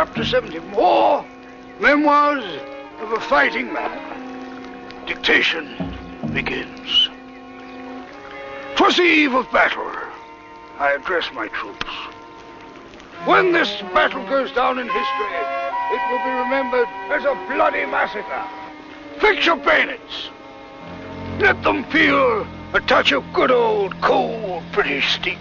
Chapter 74, Memoirs of a Fighting Man. Dictation begins. 'Twas the eve of battle. I address my troops. When this battle goes down in history, it will be remembered as a bloody massacre. Fix your bayonets. Let them feel a touch of good old cold British steel.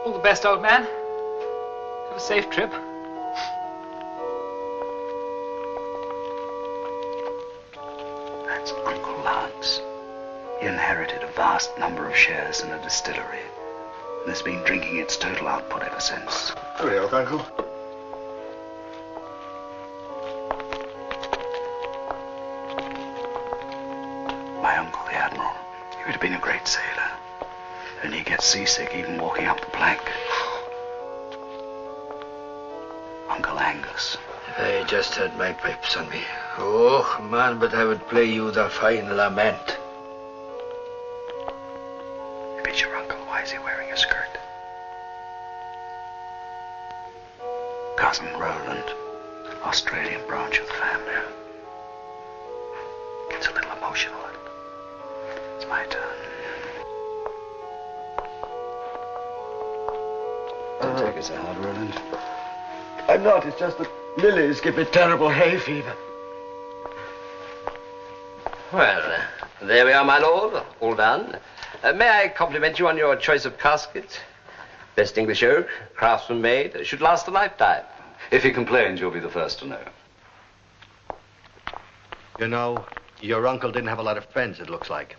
All the best, old man. Have a safe trip. That's Uncle Lance. He inherited a vast number of shares in a distillery and has been drinking its total output ever since. Hurry up, Uncle. My uncle, the Admiral, he would have been a great sailor. And he gets seasick even walking up the plank. Uncle Angus. I just had my pipes on me. Oh, man, but I would play you the fine lament. If it's your uncle, why is he wearing a skirt? Cousin Roland, Australian branch of the family. Gets a little emotional. It's my turn. Don't take it so hard, Roland. I'm not. It's just that lilies give me terrible hay fever. Well, there we are, my lord. All done. May I compliment you on your choice of casket? Best English oak, craftsman made. Should last a lifetime. If he complains, you'll be the first to know. You know, your uncle didn't have a lot of friends, it looks like.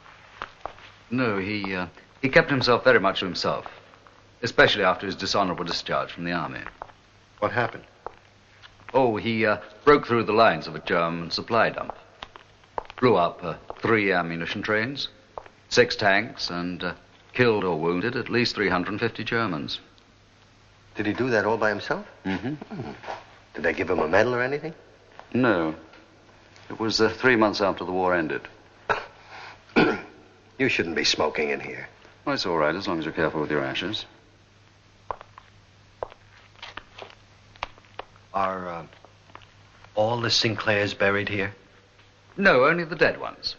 No, he kept himself very much to himself, especially after his dishonorable discharge from the army. What happened? Oh, he broke through the lines of a German supply dump. Blew up 3 ammunition trains, 6 tanks and killed or wounded at least 350 Germans. Did he do that all by himself? Mm-hmm. Did they give him a medal or anything? No. It was 3 months after the war ended. You shouldn't be smoking in here. Well, it's all right, as long as you're careful with your ashes. Are all the Sinclairs buried here? No, only the dead ones.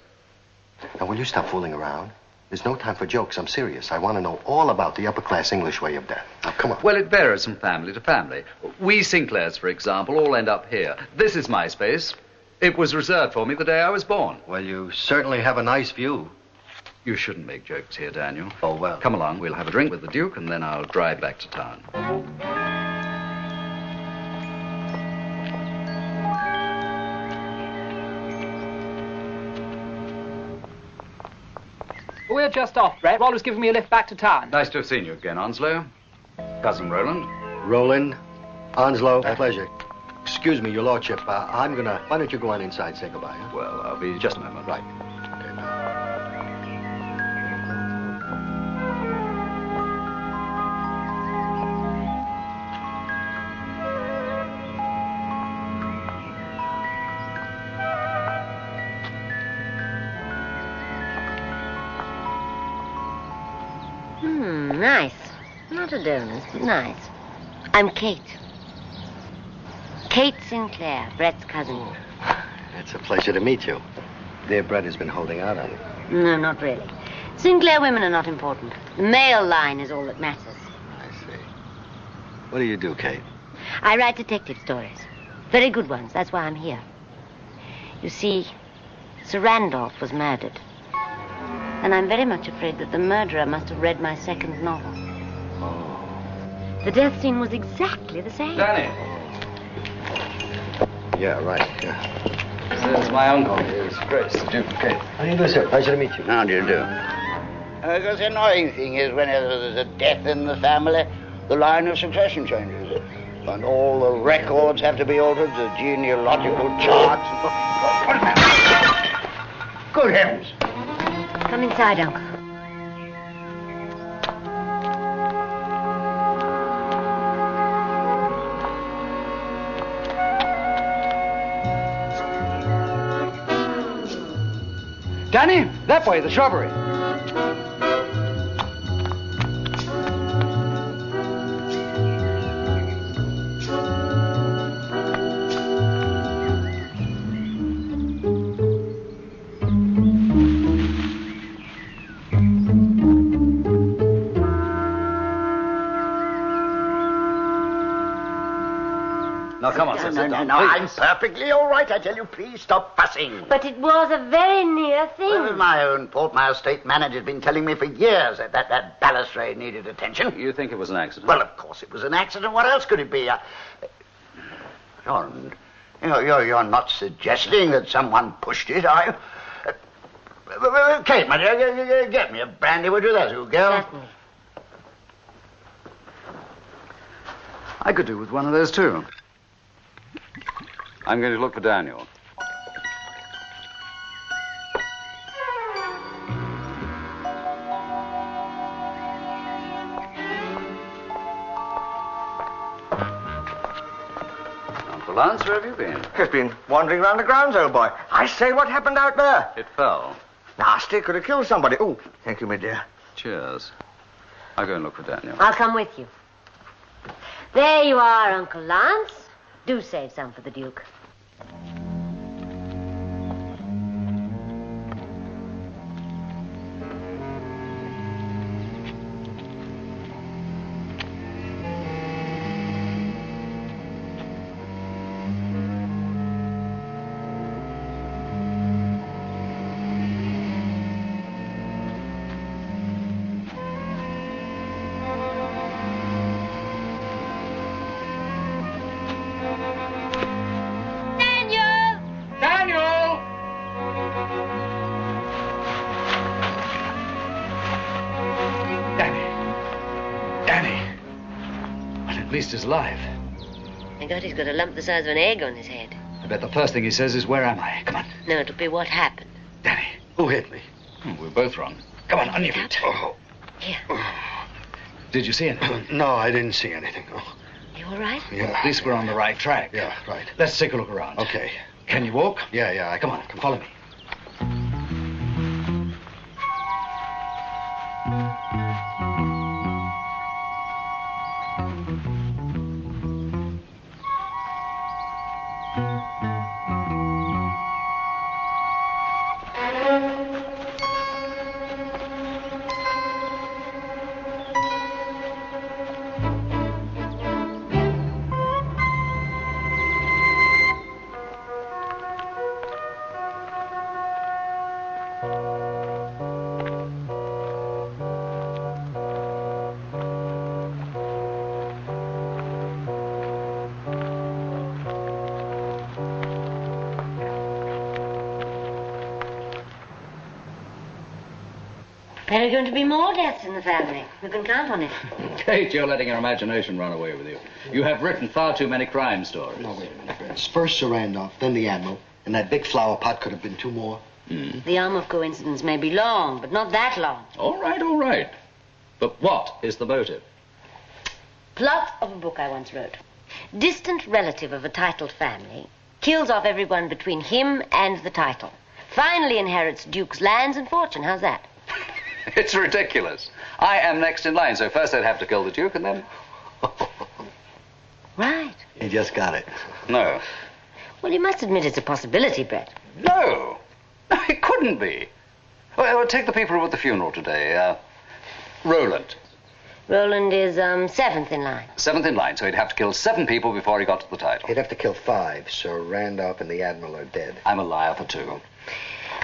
Now, will you stop fooling around? There's no time for jokes. I'm serious. I want to know all about the upper-class English way of death. Now, come on. Well, it varies from family to family. We Sinclairs, for example, all end up here. This is my space. It was reserved for me the day I was born. Well, you certainly have a nice view. You shouldn't make jokes here, Daniel. Oh, well. Come along, we'll have a drink with the Duke, and then I'll drive back to town. We're just off, Brett. Roller's giving me a lift back to town. Nice to have seen you again, Onslow. Cousin Roland. Roland, Onslow, pleasure. Excuse me, your lordship. Why don't you go on inside, say goodbye, huh? Well, I'll be just a moment. Right. Nice. Not a donut, but nice. I'm Kate. Kate Sinclair, Brett's cousin. It's a pleasure to meet you. Dear Brett has been holding out on you. No, not really. Sinclair women are not important. The male line is all that matters. I see. What do you do, Kate? I write detective stories. Very good ones. That's why I'm here. You see, Sir Randolph was murdered. And I'm very much afraid that the murderer must have read my second novel. Oh. The death scene was exactly the same. Danny. Yeah, right. Yeah. There's my uncle. Here's Grace, the Duke of Kate. How do you do, sir? Pleasure to meet you. How do you do? Because the annoying thing is whenever there's a death in the family, the line of succession changes. And all the records have to be altered, the genealogical charts. Good heavens. Come inside, Uncle. Danny, that way, the shrubbery. Now, come on, sit down. No, I'm please. perfectly all right. I tell you, please stop fussing. But it was a very near thing. Well, my own Port Miles state manager's been telling me for years that balustrade needed attention. You think it was an accident? Well, of course it was an accident. What else could it be? John, you're not suggesting that someone pushed it, are you? Kate, my dear, get me a brandy, would you, there, you girl? Certainly. I could do with one of those, too. I'm going to look for Daniel. Uncle Lance, where have you been? Just been wandering around the grounds, old boy. I say, what happened out there? It fell. Nasty, could have killed somebody. Oh, thank you, my dear. Cheers. I'll go and look for Daniel. I'll come with you. There you are, Uncle Lance. Do save some for the Duke. At least he's alive. Thank God he's got a lump the size of an egg on his head. I bet the first thing he says is, where am I? Come on. No, it'll be what happened. Danny. Who hit me? We're both wrong. Come on your feet. Oh. Here. Did you see anything? No, I didn't see anything. Oh. You all right? Yeah. At least we're on the right track. Yeah, right. Let's take a look around. Okay. Can you walk? Yeah, Come on, follow me. There are going to be more deaths in the family. You can count on it. Kate, you're letting your imagination run away with you. You have written far too many crime stories. No, wait a minute, Brent. First Sir Randolph, then the Admiral, and that big flower pot could have been 2 more. The arm of coincidence may be long, but not that long. All right. But what is the motive? Plot of a book I once wrote. Distant relative of a titled family kills off everyone between him and the title. Finally inherits Duke's lands and fortune. How's that? It's ridiculous. I am next in line, so first they'd have to kill the Duke and then... Right. He just got it. No. Well, you must admit it's a possibility, Brett. No, it couldn't be. Well, take the people who were at the funeral today. Roland. Roland is, 7th in line. 7th in line, so he'd have to kill 7 people before he got to the title. He'd have to kill 5. Sir Randolph and the Admiral are dead. I'm a liar for 2.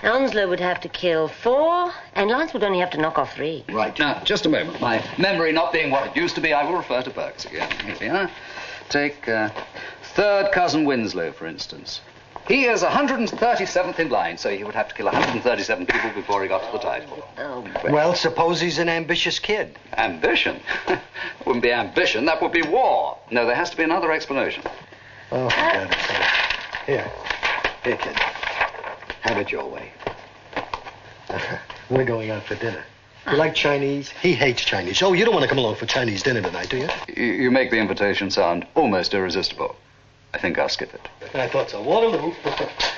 Onslow would have to kill 4, and Lance would only have to knock off 3. Right. Now, just a moment. My memory not being what it used to be, I will refer to Burke's again. Here we are. Take 3rd Cousin Winslow, for instance. He is 137th in line, so he would have to kill 137 people before he got to the title. Oh, Well, suppose he's an ambitious kid. Ambition? It wouldn't be ambition, that would be war. No, there has to be another explanation. Oh, for God's sake. Here, kid. Have it your way. We're going out for dinner. You like Chinese? He hates Chinese. Oh, you don't want to come along for Chinese dinner tonight, do you? You make the invitation sound almost irresistible. I think I'll skip it. I thought so. Waterloo.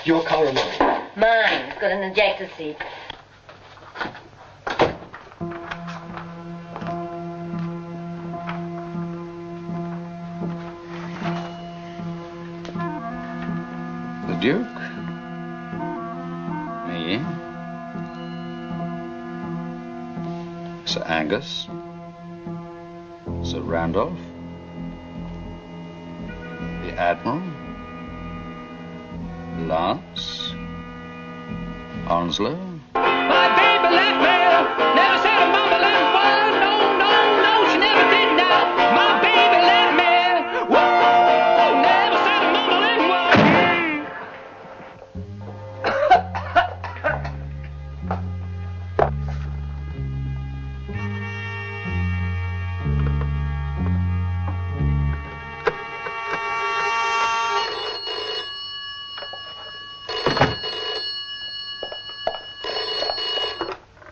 Your car or mine? Mine. It's got an ejector seat. The Duke? Me? Sir Angus? Sir Randolph? The Admiral? Lance? Onslow? My baby left me, never said a mumbling word. No, she never did now. My baby left me, whoa, never said a mumbling word.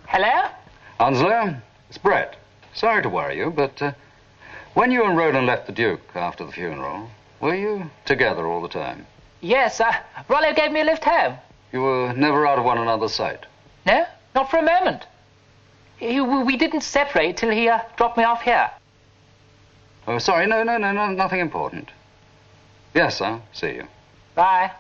Hello? Onslow, it's Brett. Sorry to worry you, but when you and Roland left the Duke after the funeral, were you together all the time? Yes, Rollo gave me a lift home. You were never out of one another's sight? No, not for a moment. We didn't separate till he dropped me off here. Oh, sorry, no, nothing important. Yes, I'll see you. Bye.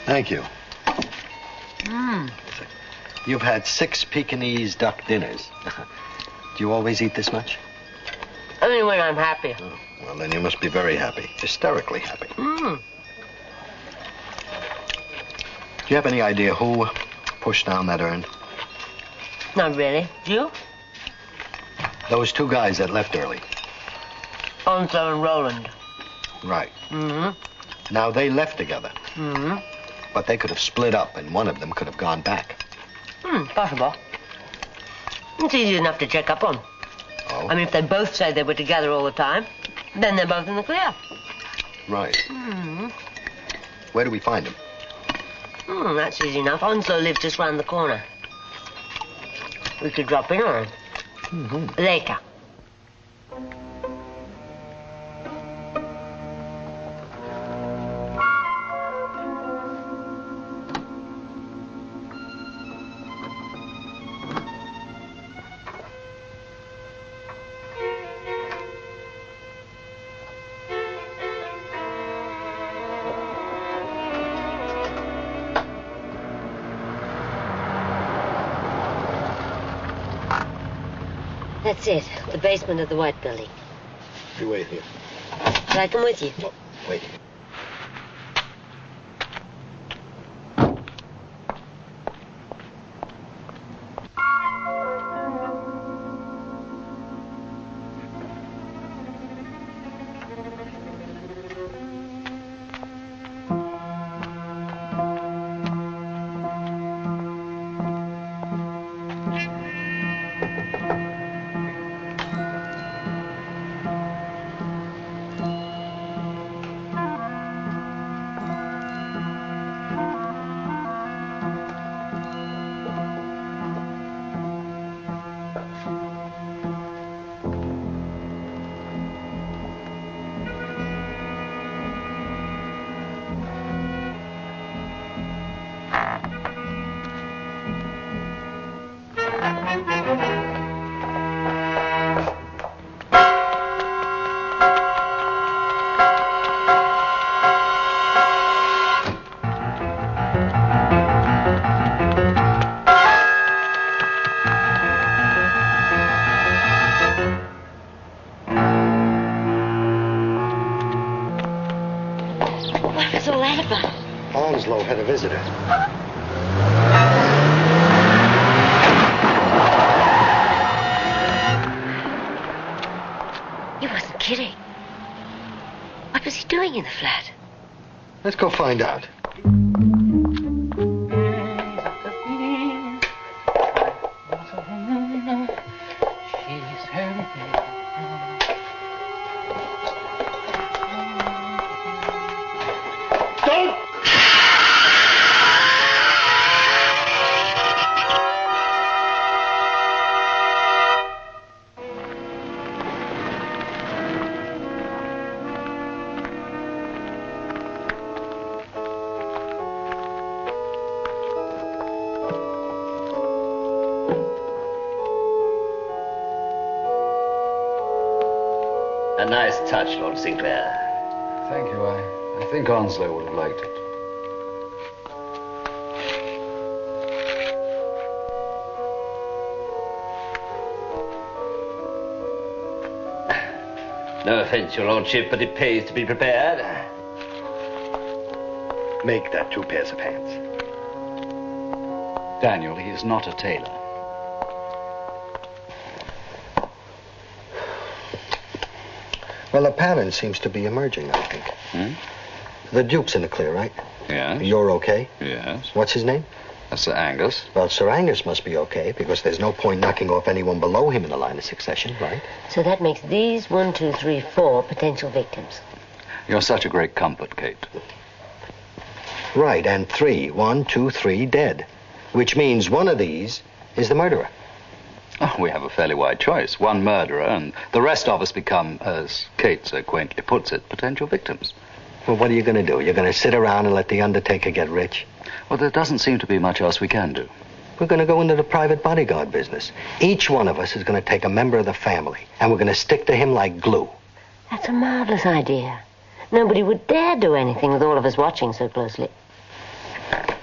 Thank you. You've had 6 Pekingese duck dinners. Do you always eat this much? Only when I'm happy. Oh, well, then you must be very happy. Hysterically happy. Do you have any idea who pushed down that urn? Not really. Do you? Those 2 guys that left early. Onslow and Roland. Right. Mm-hmm. Now, they left together, Mm-hmm. but they could have split up, and one of them could have gone back. Possible. It's easy enough to check up on. Oh? I mean, if they both say they were together all the time, then they're both in the clear. Right. Mm-hmm. Where do we find them? That's easy enough. Onslow lives just round the corner. We could drop in on him. Mm-hmm. Later. That's it. The basement of the White Building. You wait here. Shall I come with you? Oh, wait. What was all that about? Onslow had a visitor. He wasn't kidding. What was he doing in the flat? Let's go find out. A nice touch, Lord Sinclair. Thank you. I think Onslow would have liked it. No offense, your lordship, but it pays to be prepared. Make that 2 pairs of pants. Daniel, he is not a tailor. Well, the pattern seems to be emerging, I think. The Duke's in the clear, right? Yes. You're okay? Yes. What's his name? Sir Angus. Well, Sir Angus must be okay, because there's no point knocking off anyone below him in the line of succession, right? So that makes these 1, 2, 3, 4 potential victims. You're such a great comfort, Kate. Right, and 3. 1, 2, 3 dead. Which means one of these is the murderer. Oh, we have a fairly wide choice. One murderer, and the rest of us become, as Kate so quaintly puts it, potential victims. Well, what are you going to do? You're going to sit around and let the undertaker get rich? Well, there doesn't seem to be much else we can do. We're going to go into the private bodyguard business. Each one of us is going to take a member of the family, and we're going to stick to him like glue. That's a marvelous idea. Nobody would dare do anything with all of us watching so closely.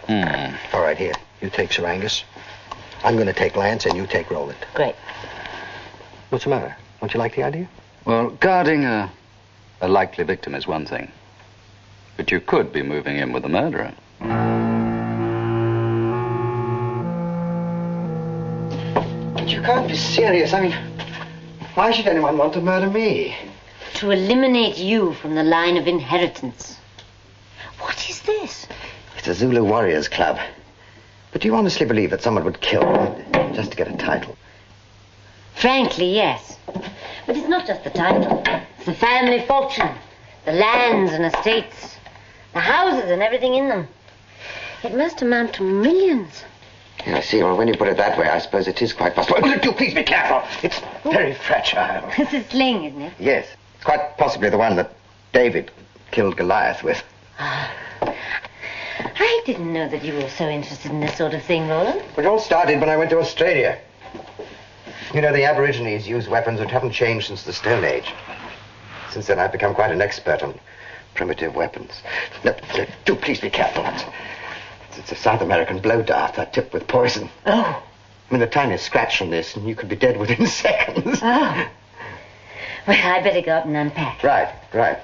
All right, here. You take Sir Angus. I'm going to take Lance, and you take Roland. Great. What's the matter? Don't you like the idea? Well, guarding a likely victim is one thing. But you could be moving in with the murderer. But you can't be serious. I mean, why should anyone want to murder me? To eliminate you from the line of inheritance. What is this? It's a Zulu Warriors Club. But do you honestly believe that someone would kill just to get a title? Frankly, yes. But it's not just the title. It's the family fortune, the lands and estates, the houses and everything in them. It must amount to millions. I see. Well, when you put it that way, I suppose it is quite possible. Do please be careful. It's very fragile. It's a sling, isn't it? Yes. It's quite possibly the one that David killed Goliath with. I didn't know that you were so interested in this sort of thing, Roland. It all started when I went to Australia. You know, the Aborigines use weapons which haven't changed since the Stone Age. Since then, I've become quite an expert on primitive weapons. No, do please be careful. It's a South American blow dart, that tipped with poison. Oh. I mean, the tiniest scratch from this, and you could be dead within seconds. Oh. Well, I better go up and unpack. Right.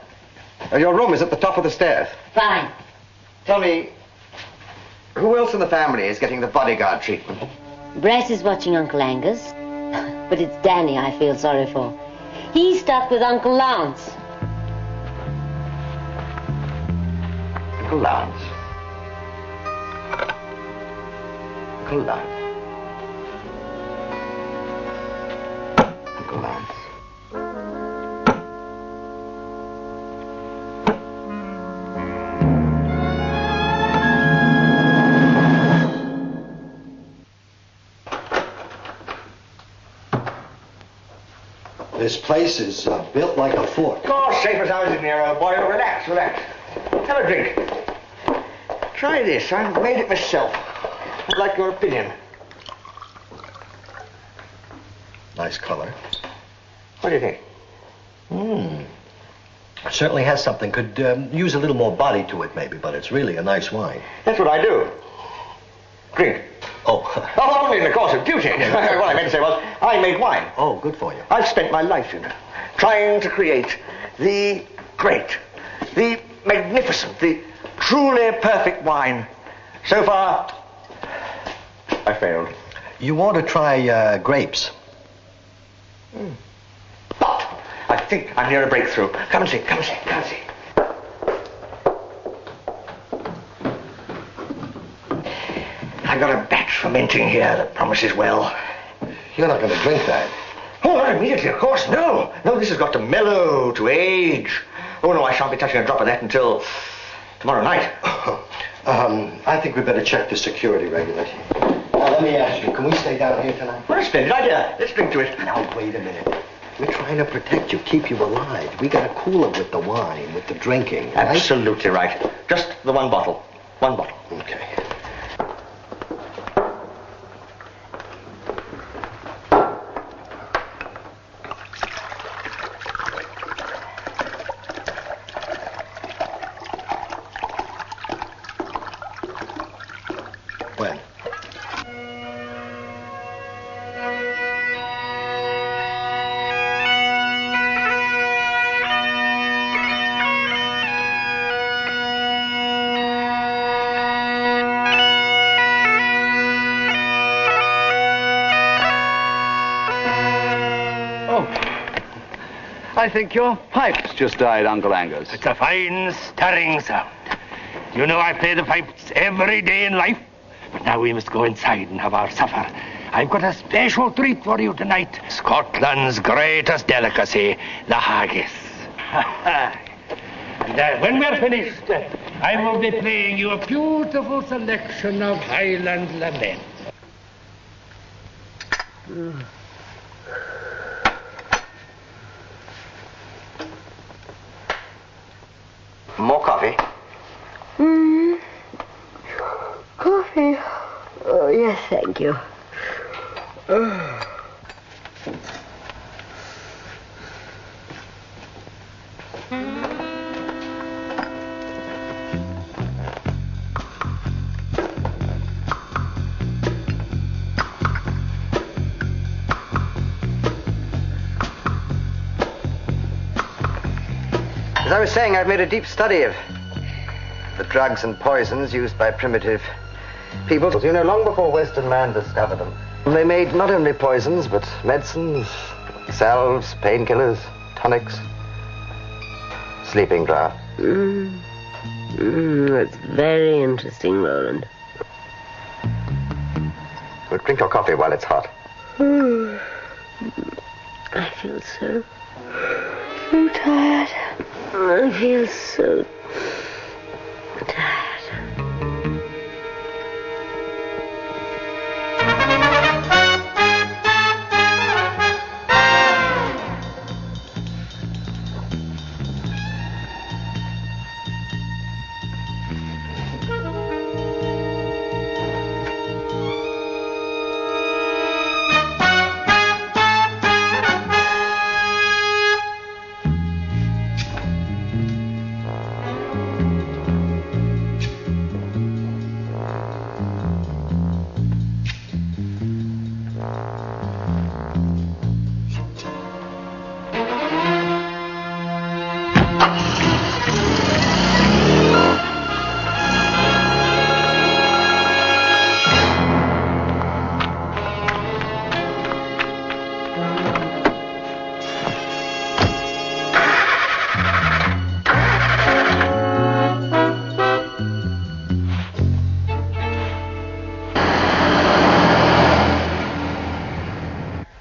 Your room is at the top of the stairs. Fine. Tell me, who else in the family is getting the bodyguard treatment? Brett is watching Uncle Angus, but it's Danny I feel sorry for. He's stuck with Uncle Lance. Uncle Lance? Uncle Lance? Uncle Lance? This place is built like a fort. Gosh, safe as houses in here, old boy. Relax. Have a drink. Try this. I've made it myself. I'd like your opinion. Nice color. What do you think? It certainly has something. Could use a little more body to it, maybe, but it's really a nice wine. That's what I do. Drink. Oh. Only in the course of duty. What I meant to say was, I make wine. Oh, good for you. I've spent my life, you know, trying to create the great, the magnificent, the truly perfect wine. So far, I failed. You ought to try grapes. But I think I'm near a breakthrough. Come and see. I've got a batch fermenting here that promises well. You're not going to drink that. Oh, not immediately, of course. No, this has got to mellow, to age. Oh, no, I shan't be touching a drop of that until tomorrow night. I think we better check the security regulations. Now, let me ask you, can we stay down here tonight? What a splendid idea. Let's drink to it. Now, wait a minute. We're trying to protect you, keep you alive. We got to cool it with the wine, with the drinking. Right? Absolutely right. Just the one bottle. One bottle. Okay. When? I think your pipes just died, Uncle Angus. It's a fine, stirring sound. You know I play the pipes every day in life. But now we must go inside and have our supper. I've got a special treat for you tonight. Scotland's greatest delicacy, the haggis. And when we're finished, I will be playing you a beautiful selection of Highland laments. More coffee? Coffee? Oh, yes, thank you. As I was saying, I've made a deep study of the drugs and poisons used by primitive peoples. You know, long before Western man discovered them, they made not only poisons, but medicines, salves, painkillers, tonics, sleeping draught. That's very interesting, Roland. Well, drink your coffee while it's hot. I feel so tired. I feel so tired.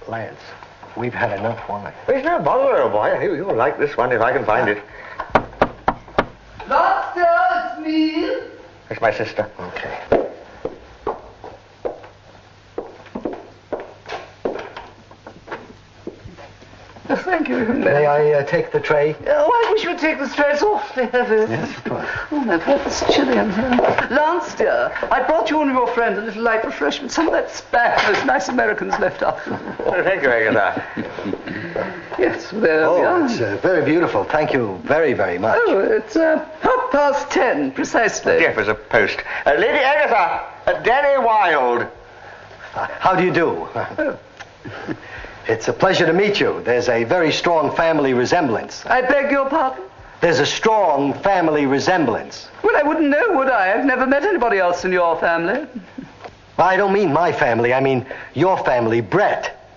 Lance, we've had enough wine. It's no bother, little boy. You'll like this one if I can find it. Doctor, it's me. It's my sister. Okay. Thank you. May I take the tray? Oh, I wish you'd take the tray. It's awfully heavy. Yes, of course. Oh, my God, it's chilly in here. Lance, dear, I brought you and your friend a little light refreshment. Some of that spag those nice Americans left out. Thank you, Agatha. Yes, there we are. It's very beautiful. Thank you very, very much. Oh, it's 10:30, precisely. Jeff is a post. Lady Agatha, Danny Wilde. How do you do? It's a pleasure to meet you. There's a very strong family resemblance. I beg your pardon? There's a strong family resemblance. Well, I wouldn't know, would I? I've never met anybody else in your family. I don't mean my family. I mean your family, Brett.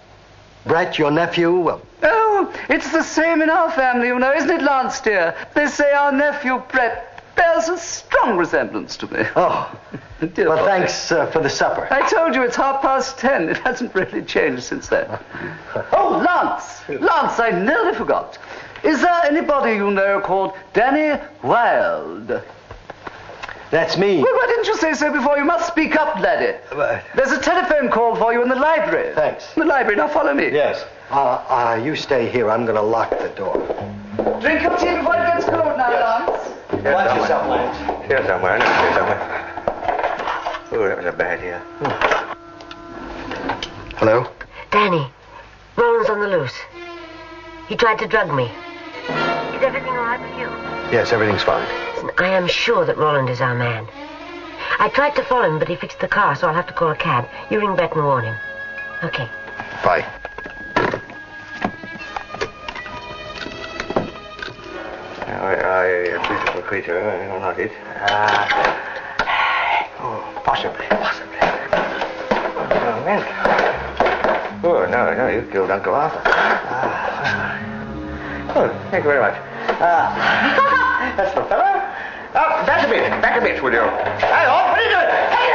Brett, your nephew, well... Oh, it's the same in our family, you know, isn't it, Lance, dear? They say our nephew, Brett, bears a strong resemblance to me. Oh, dear well, boy. thanks for the supper. I told you it's 10:30. It hasn't really changed since then. Oh, Lance! Lance, I nearly forgot. Is there anybody you know called Danny Wilde? That's me. Well, why didn't you say so before? You must speak up, laddie. There's a telephone call for you in the library. Thanks. In the library. Now follow me. Yes. You stay here. I'm going to lock the door. Drink your tea before it gets cold now, Lance. Watch yourself, Lance. Here somewhere. I know it's here somewhere. Oh, that was a bad idea. Hello? Danny, Roland's on the loose. He tried to drug me. Is everything all right with you? Yes, everything's fine. Listen, I am sure that Roland is our man. I tried to follow him, but he fixed the car, so I'll have to call a cab. You ring Brett and warn him. Okay. Bye. A beautiful creature, not it. Possibly. Oh, man. Oh, no, you killed Uncle Arthur. Oh, thank you very much. That's the fellow. Oh, back a bit, will you? Hey, what are you doing? Hey!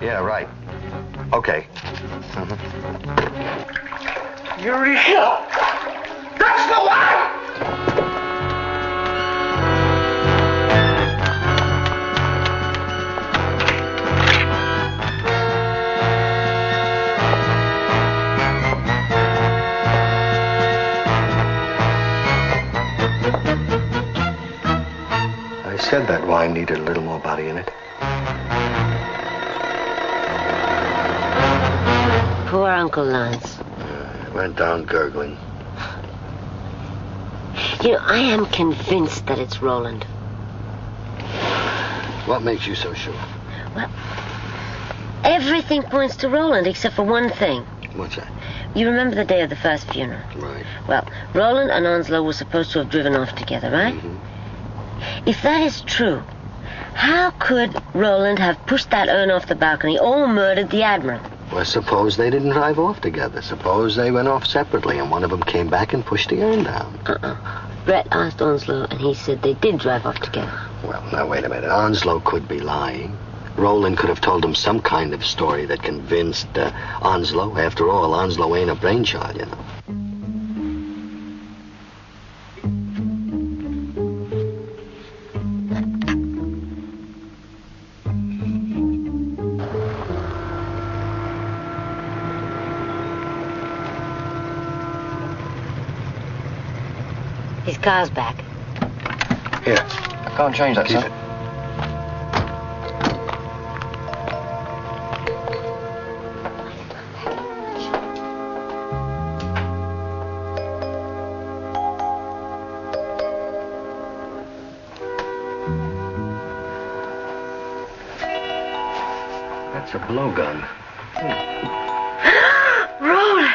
Yeah, right. Okay. Eureka! That's the one! I said that wine needed a little more body in it. Poor Uncle Lance. Went down gurgling. You know, I am convinced that it's Roland. What makes you so sure? Well, everything points to Roland except for one thing. What's that? You remember the day of the first funeral? Right. Well, Roland and Onslow were supposed to have driven off together, right? Mm-hmm. If that is true, how could Roland have pushed that urn off the balcony or murdered the Admiral? Well, suppose they didn't drive off together. Suppose they went off separately and one of them came back and pushed the urn down. Brett asked Onslow, and he said they did drive off together. Well, now, wait a minute. Onslow could be lying. Roland could have told him some kind of story that convinced Onslow. After all, Onslow ain't a brainchild, you know. His car's back. Here. I can't change that, Keep sir. it. That's a blowgun. Roland!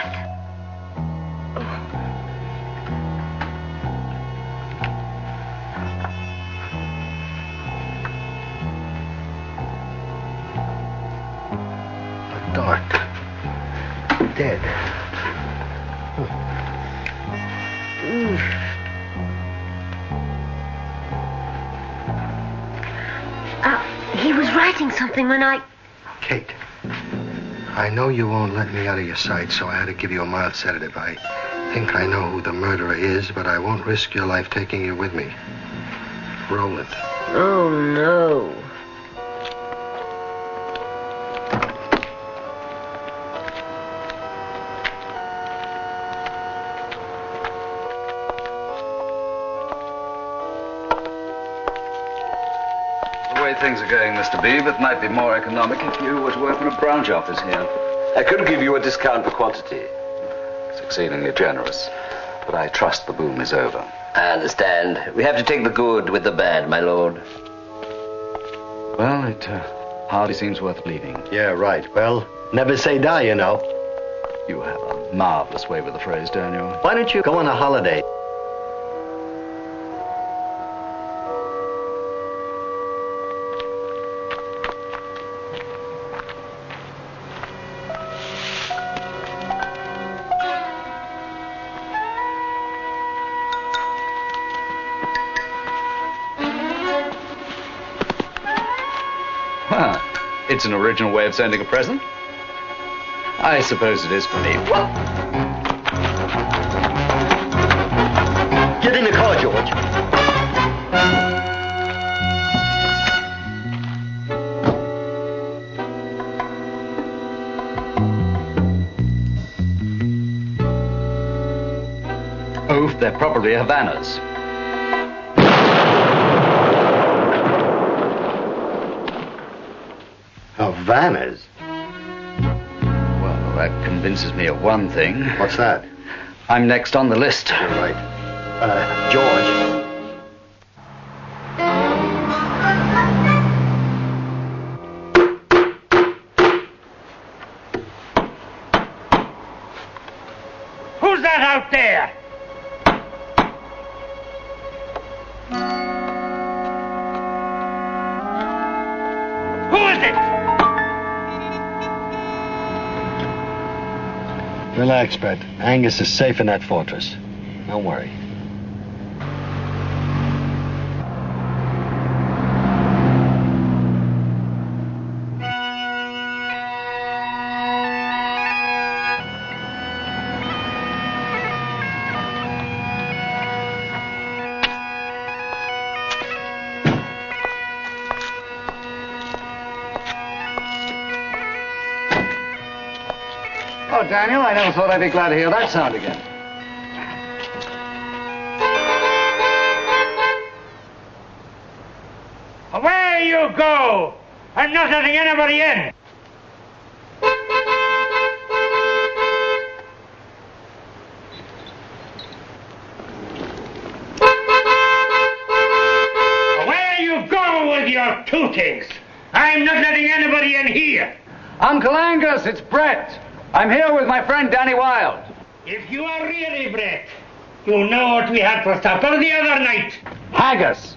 Dark. Dead. He was writing something when I... Kate, I know you won't let me out of your sight, so I had to give you a mild sedative. I think I know who the murderer is, but I won't risk your life taking you with me. Roland. Oh, no. The way things are going, Mr. Beebe, it might be more economic if you were to open a branch office here. I could give you a discount for quantity. It's exceedingly generous, but I trust the boom is over. I understand. We have to take the good with the bad, my lord. Well, it hardly seems worth leaving. Yeah, right. Well, never say die, you know. You have a marvelous way with the phrase, don't you? Why don't you go on a holiday? Well, it's an original way of sending a present. I suppose it is for me. What? Get in the car, George. Oh, they're probably Havanas. Havanas? Well, that convinces me of one thing. What's that? I'm next on the list. You're right. George. Who's that out there? Who is it? Relax, Brett. Angus is safe in that fortress. Don't worry. Oh, Daniel, I never thought I'd be glad to hear that sound again. Away you go! I'm not letting anybody in! Away you go with your tootings! I'm not letting anybody in here! Uncle Angus, it's Brett. I'm here with my friend Danny Wilde. If you are really Brett, you know what we had for supper the other night. Haggis.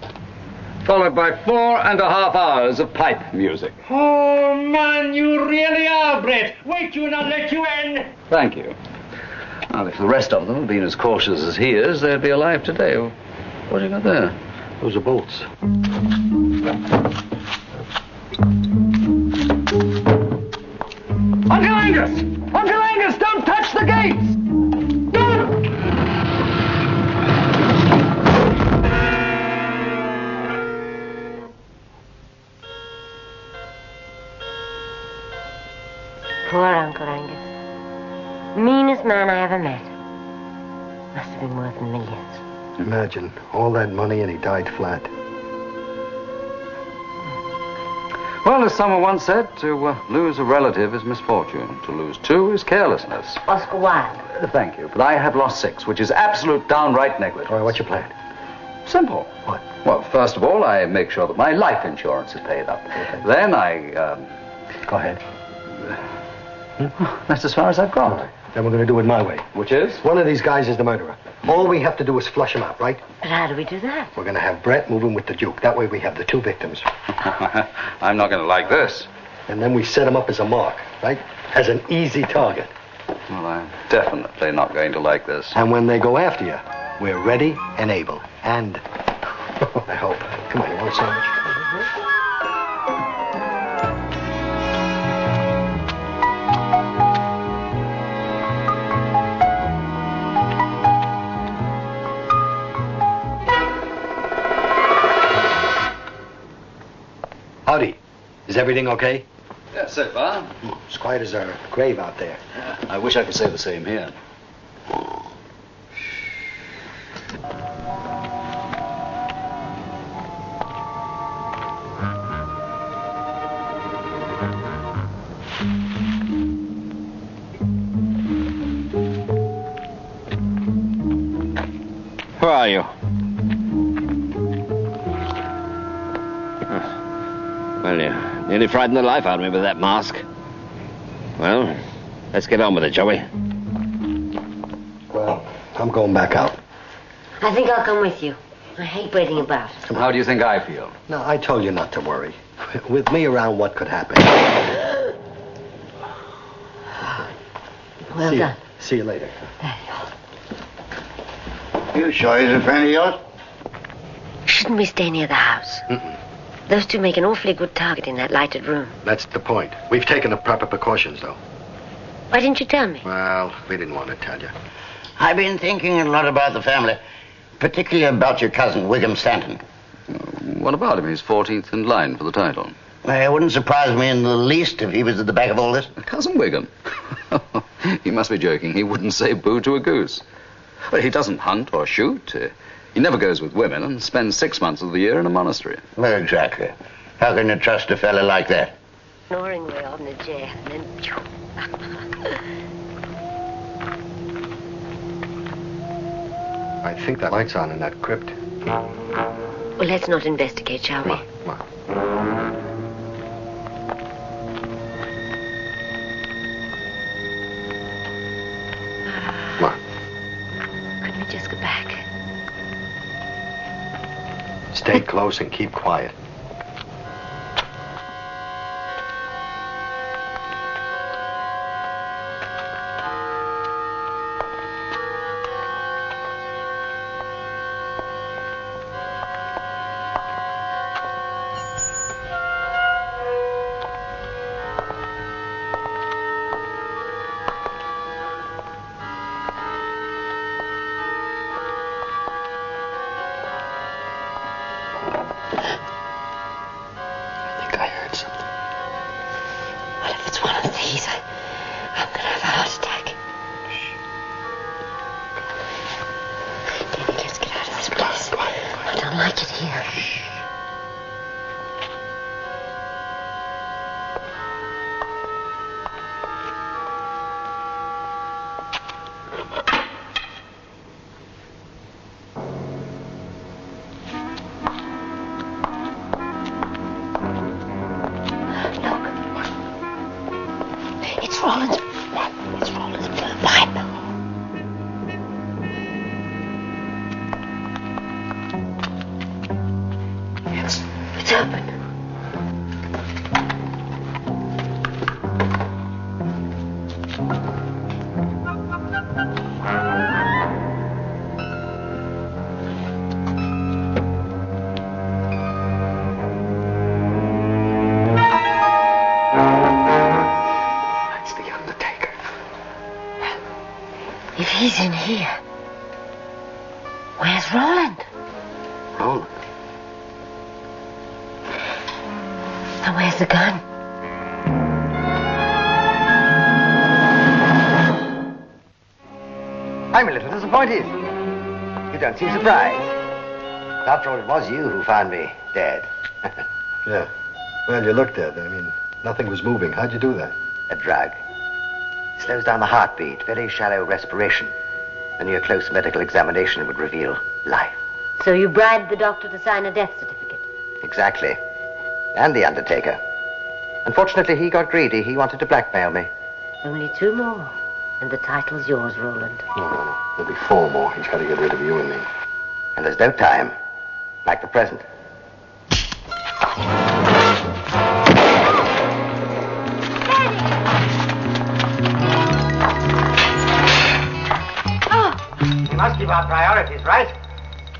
followed by 4.5 hours of pipe music. Oh, man, you really are, Brett. Wait till I'll let you in. Thank you. Well, if the rest of them had been as cautious as he is, they'd be alive today. What have you got there? Those are bolts. Uncle Angus! Uncle Angus, don't touch the gates! Don't! Poor Uncle Angus. Meanest man I ever met. Must have been worth millions. Imagine, all that money and he died flat. Well, as someone once said, to lose a relative is misfortune. To lose two is carelessness. Oscar Wilde. Thank you, but I have lost 6, which is absolute downright negligence. All right, what's your plan? Simple. What? Well, first of all, I make sure that my life insurance is paid up. Okay. Then I, Go ahead. That's as far as I've got. All right. Then we're going to do it my way. Which is? One of these guys is the murderer. All we have to do is flush him out, right? But how do we do that? We're going to have Brett move in with the Duke. That way we have the 2 victims. I'm not going to like this. And then we set him up as a mark, right? As an easy target. Well, I'm definitely not going to like this. And when they go after you, we're ready and able. And, I hope. Come on, you want a sandwich? Howdy. Is everything okay? Yeah, so far. It's quiet as a grave out there. I wish I could say the same here. Who are you? Well, you nearly frightened the life out of me with that mask. Well, let's get on with it, shall we? Well, I'm going back out. I think I'll come with you. I hate waiting about. How do you think I feel? No, I told you not to worry. With me around, what could happen? Well done. See you later. You sure he's a friend of yours? Shouldn't we stay near the house? Mm-mm. Those two make an awfully good target in that lighted room. That's the point. We've taken the proper precautions, though. Why didn't you tell me? Well, we didn't want to tell you. I've been thinking a lot about the family, particularly about your cousin, Wiggum Stanton. What about him? He's 14th in line for the title. It wouldn't surprise me in the least if he was at the back of all this. Cousin Wiggum? He must be joking. He wouldn't say boo to a goose. Well, he doesn't hunt or shoot. He never goes with women and spends 6 months of the year in a monastery. Well, exactly. How can you trust a fella like that? Snoring way on the chair, and then... I think that light's on in that crypt. Well, let's not investigate, shall we? Come on. Come on. Couldn't we just go back? Stay close and keep quiet. open. It's the Undertaker. If he's in here, where's Roland? Roland? And where's the gun? I'm a little disappointed. You don't seem surprised. After all, it was you who found me dead. Yeah. Well, you looked dead. I mean, nothing was moving. How'd you do that? A drug. Slows down the heartbeat, very shallow respiration. A near close medical examination would reveal life. So you bribed the doctor to sign a death certificate? Exactly. And the Undertaker. Unfortunately, he got greedy. He wanted to blackmail me. Only 2 more, and the title's yours, Roland. No. There'll be 4 more. He's got to get rid of you and me. And there's no time, like the present. We must keep our priorities right.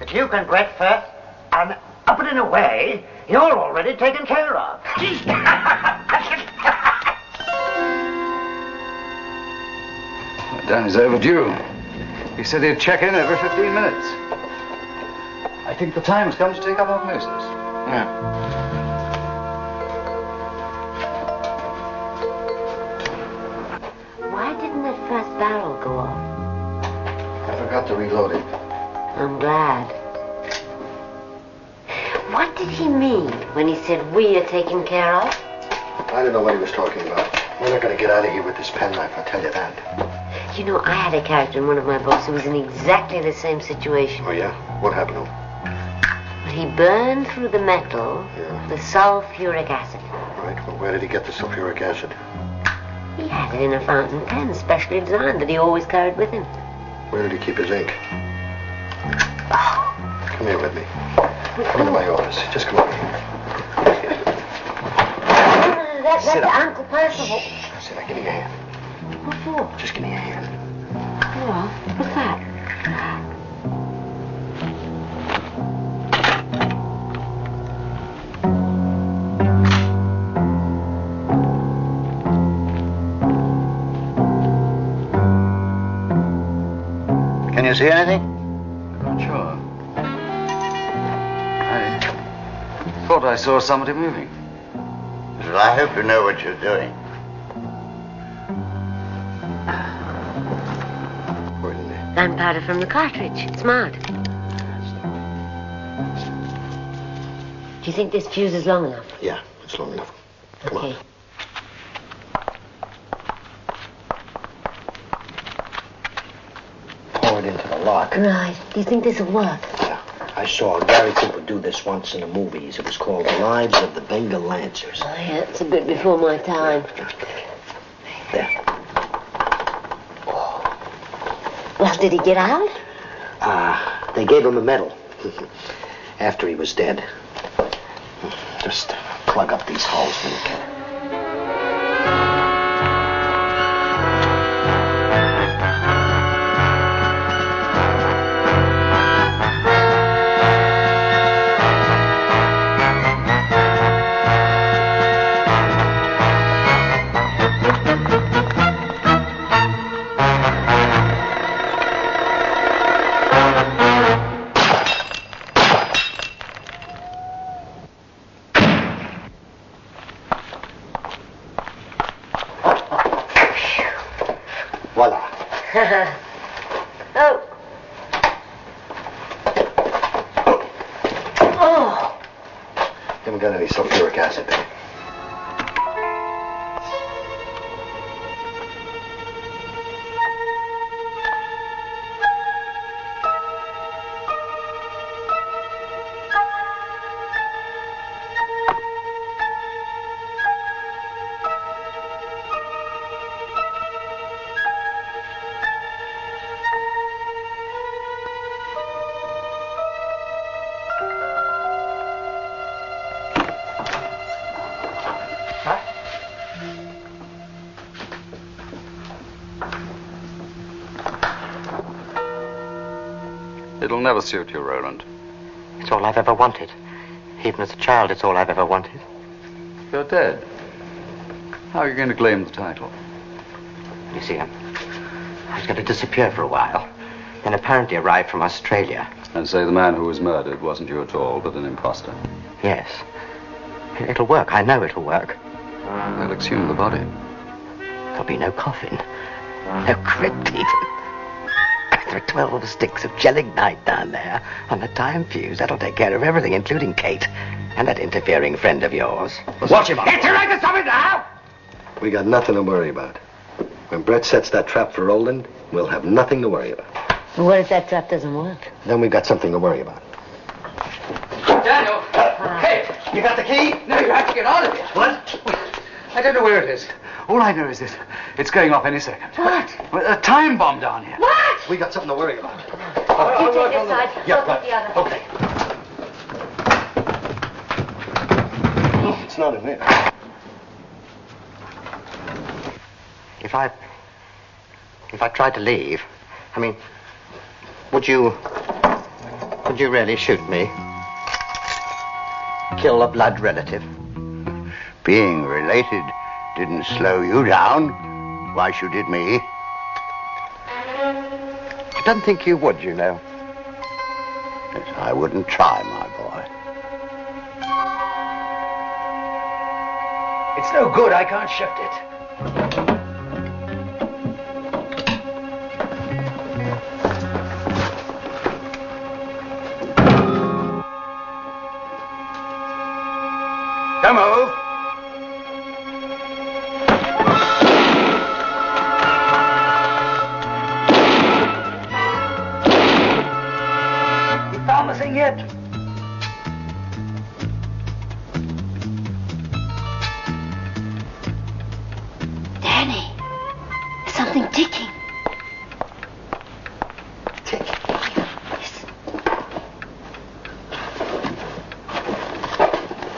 The Duke and Brett first, and up and in a way, you're already taken care of. Dan is overdue. He said he'd check in every 15 minutes. I think the time has come to take up osmosis. Yeah. Why didn't that first barrel go off? I forgot to reload it. I'm glad. What did he mean when he said we are taken care of? I don't know what he was talking about. We're not going to get out of here with this penknife, I'll tell you that. You know, I had a character in one of my books who was in exactly the same situation. Oh, yeah? What happened to him? But he burned through the metal with sulfuric acid. Right, well, where did he get the sulfuric acid? He had it in a fountain pen specially designed that he always carried with him. Where did he keep his ink? Come here with me. Come into my office. Just come over here. That's Sit up. Uncle Percival. Sit up. Give me your hand. What for? Just give me your hand. Oh, what's that? Can you see anything? I'm not sure. I thought I saw somebody moving. Well, I hope you know what you're doing. Gunpowder from the cartridge. Smart. Do you think this fuse is long enough? Yeah, it's long enough. Come Okay. on. Pour it into the lock. Right. Do you think this will work? Yeah. I saw Gary Cooper do this once in the movies. It was called The Lives of the Bengal Lancers. Oh, yeah, it's a bit before my time. There. Well, did he get out? They gave him a medal after he was dead. Just plug up these holes when you can. Voila. Oh. Oh. Haven't got any sulfuric acid there. It'll never suit you, Roland. It's all I've ever wanted. Even as a child, it's all I've ever wanted. You're dead. How are you going to claim the title? You see, I was going to disappear for a while. Then apparently arrived from Australia. And say the man who was murdered wasn't you at all, but an imposter. Yes. It'll work. I know it'll work. They'll exhume the body. There'll be no coffin. No crypt even. There are 12 sticks of gelignite down there on the time fuse. That'll take care of everything, including Kate. And that interfering friend of yours. Watch him out. Get your right to stop it now! We got nothing to worry about. When Brett sets that trap for Roland, we'll have nothing to worry about. And what if that trap doesn't work? Then we've got something to worry about. Daniel! Hey! You got the key? No, you have to get out of here. What? I don't know where it is. All I know is this. It's going off any second. What? A time bomb down here. What? We got something to worry about. You take this side, Yeah, I'll take the other. Okay. It's not in there. If I tried to leave, I mean, would you really shoot me? Kill a blood relative? Being related didn't slow you down. Why should it me? I don't think you would, you know. Yes, I wouldn't try, my boy. It's no good. I can't shift it. Don't move. You found the thing yet? Danny, there's something ticking. Tick. Yes.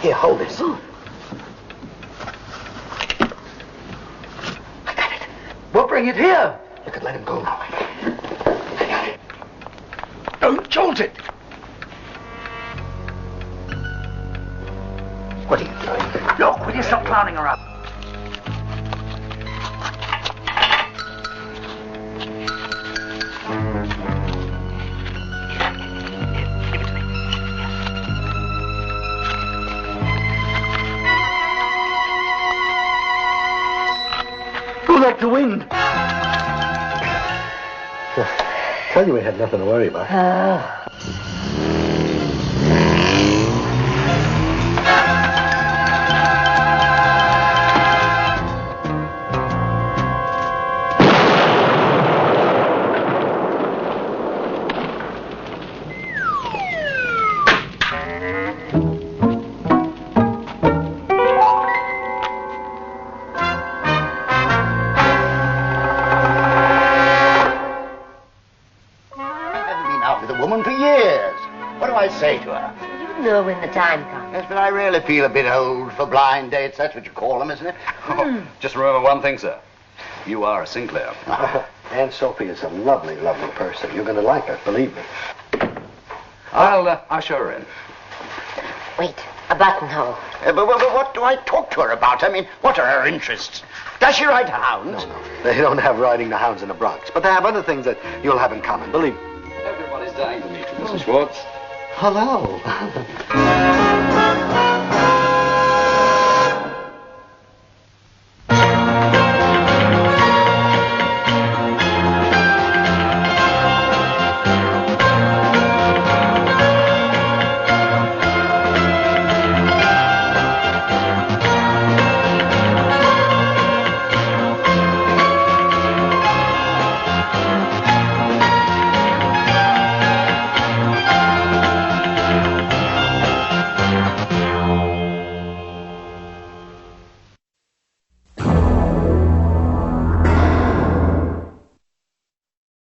Here, hold this. I got it. We'll bring it here. You can let him go now. I got it. Don't jolt it. What are you doing? Look, will you stop clowning around? Give it to me. Go like the wind. Tell you we had nothing to worry about. I say to her? You know when the time comes. Yes, but I really feel a bit old for blind dates. That's what you call them, isn't it? Oh, just remember one thing, sir. You are a Sinclair. Aunt Sophie is a lovely, lovely person. You're going to like her, believe me. I'll show her in. Wait, a buttonhole. But what do I talk to her about? I mean, what are her interests? Does she ride hounds? No. They don't have riding the hounds in the Bronx, but they have other things that you'll have in common, believe me. Everybody's dying to meet you, Mrs. Schwartz. Hello.